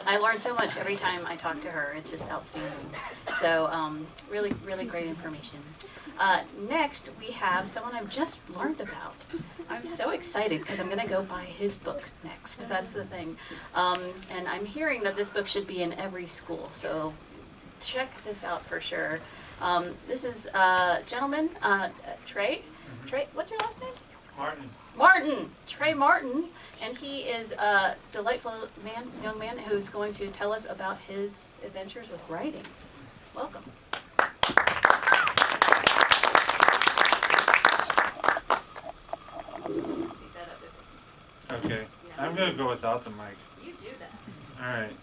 I learn so much every time I talk to her. It's just outstanding. So really, really great information. Next, we have someone I've just learned about. I'm so excited because I'm going to go buy his book next. That's the thing. And I'm hearing that this book should be in every school. So check this out for sure. This is gentleman, Trey. Trey, what's your last name? Martin. Trey Martin. And he is a delightful young man who's going to tell us about his adventures with writing. Welcome. Okay, I'm going to go without the mic. You do that. All right.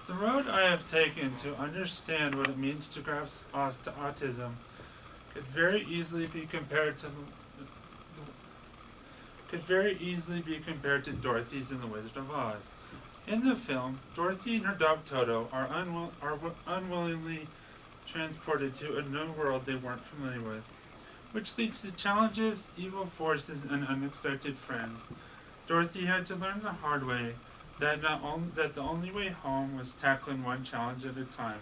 The road I have taken to understand what it means to grasp autism could very easily be compared to Dorothy's in The Wizard of Oz. In the film, Dorothy and her dog Toto are unwillingly transported to a new world they weren't familiar with, which leads to challenges, evil forces, and unexpected friends. Dorothy had to learn the hard way that the only way home was tackling one challenge at a time.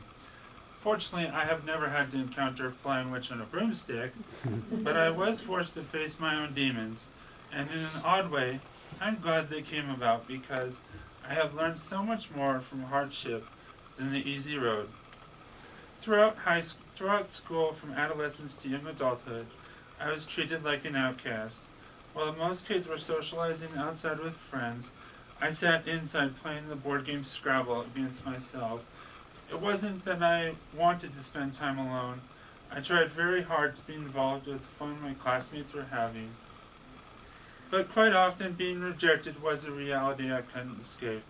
Fortunately, I have never had to encounter a flying witch on a broomstick, but I was forced to face my own demons, and in an odd way, I'm glad they came about because I have learned so much more from hardship than the easy road. Throughout school, from adolescence to young adulthood, I was treated like an outcast. While most kids were socializing outside with friends, I sat inside playing the board game Scrabble against myself. It wasn't that I wanted to spend time alone. I tried very hard to be involved with the fun my classmates were having. But quite often being rejected was a reality I couldn't escape.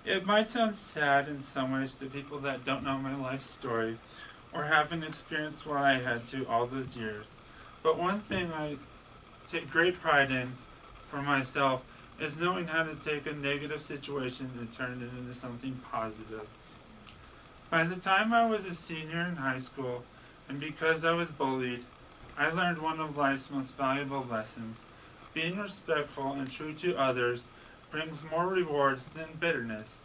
It might sound sad in some ways to people that don't know my life story or haven't experienced what I had to all those years. But one thing I take great pride in for myself is knowing how to take a negative situation and turn it into something positive. By the time I was a senior in high school, and because I was bullied, I learned one of life's most valuable lessons. Being respectful and true to others brings more rewards than bitterness.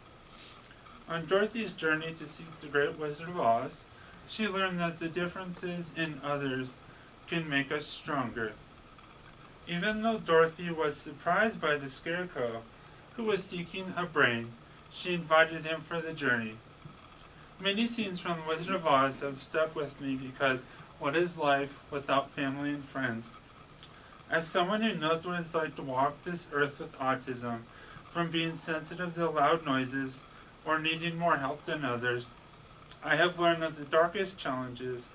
On Dorothy's journey to seek the Great Wizard of Oz, she learned that the differences in others can make us stronger. Even though Dorothy was surprised by the Scarecrow, who was seeking a brain, she invited him for the journey. Many scenes from The Wizard of Oz have stuck with me because what is life without family and friends? As someone who knows what it's like to walk this earth with autism, from being sensitive to loud noises or needing more help than others, I have learned that the darkest challenges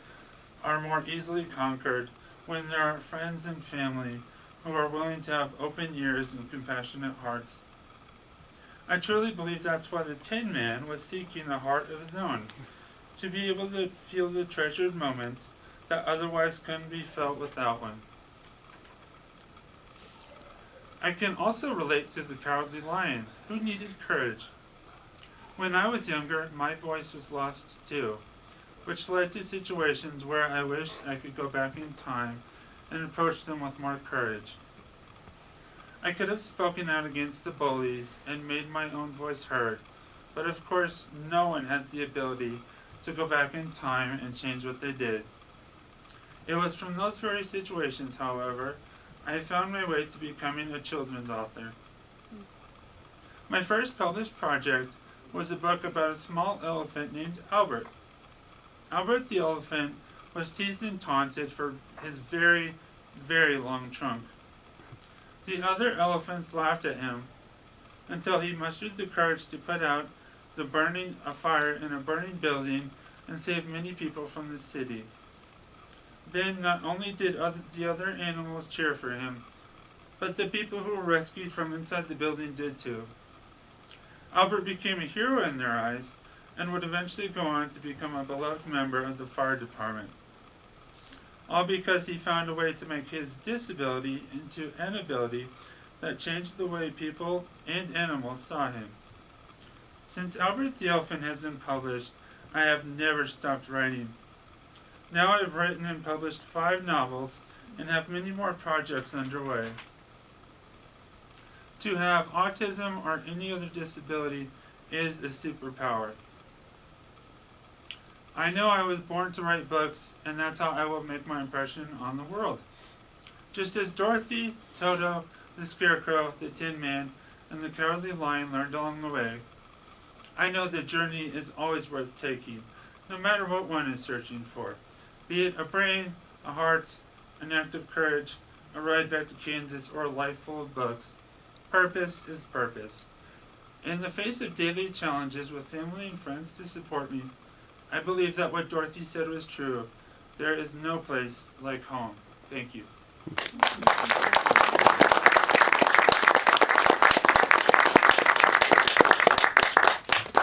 are more easily conquered when there are friends and family who are willing to have open ears and compassionate hearts. I truly believe that's why the Tin Man was seeking a heart of his own, to be able to feel the treasured moments that otherwise couldn't be felt without one. I can also relate to the Cowardly Lion, who needed courage. When I was younger, my voice was lost too, which led to situations where I wished I could go back in time and approach them with more courage. I could have spoken out against the bullies and made my own voice heard, but of course no one has the ability to go back in time and change what they did. It was from those very situations, however, I found my way to becoming a children's author. My first published project was a book about a small elephant named Albert. Albert the elephant was teased and taunted for his very, very long trunk. The other elephants laughed at him until he mustered the courage to put out a fire in a burning building and save many people from the city. Then not only did the other animals cheer for him, but the people who were rescued from inside the building did too. Albert became a hero in their eyes and would eventually go on to become a beloved member of the fire department. All because he found a way to make his disability into an ability that changed the way people and animals saw him. Since Albert the Elephant has been published, I have never stopped writing. Now I've written and published 5 novels and have many more projects underway. To have autism or any other disability is a superpower. I know I was born to write books, and that's how I will make my impression on the world. Just as Dorothy, Toto, the Scarecrow, the Tin Man, and the Cowardly Lion learned along the way, I know the journey is always worth taking, no matter what one is searching for. Be it a brain, a heart, an act of courage, a ride back to Kansas, or a life full of books. Purpose is purpose. In the face of daily challenges with family and friends to support me, I believe that what Dorothy said was true. There is no place like home. Thank you.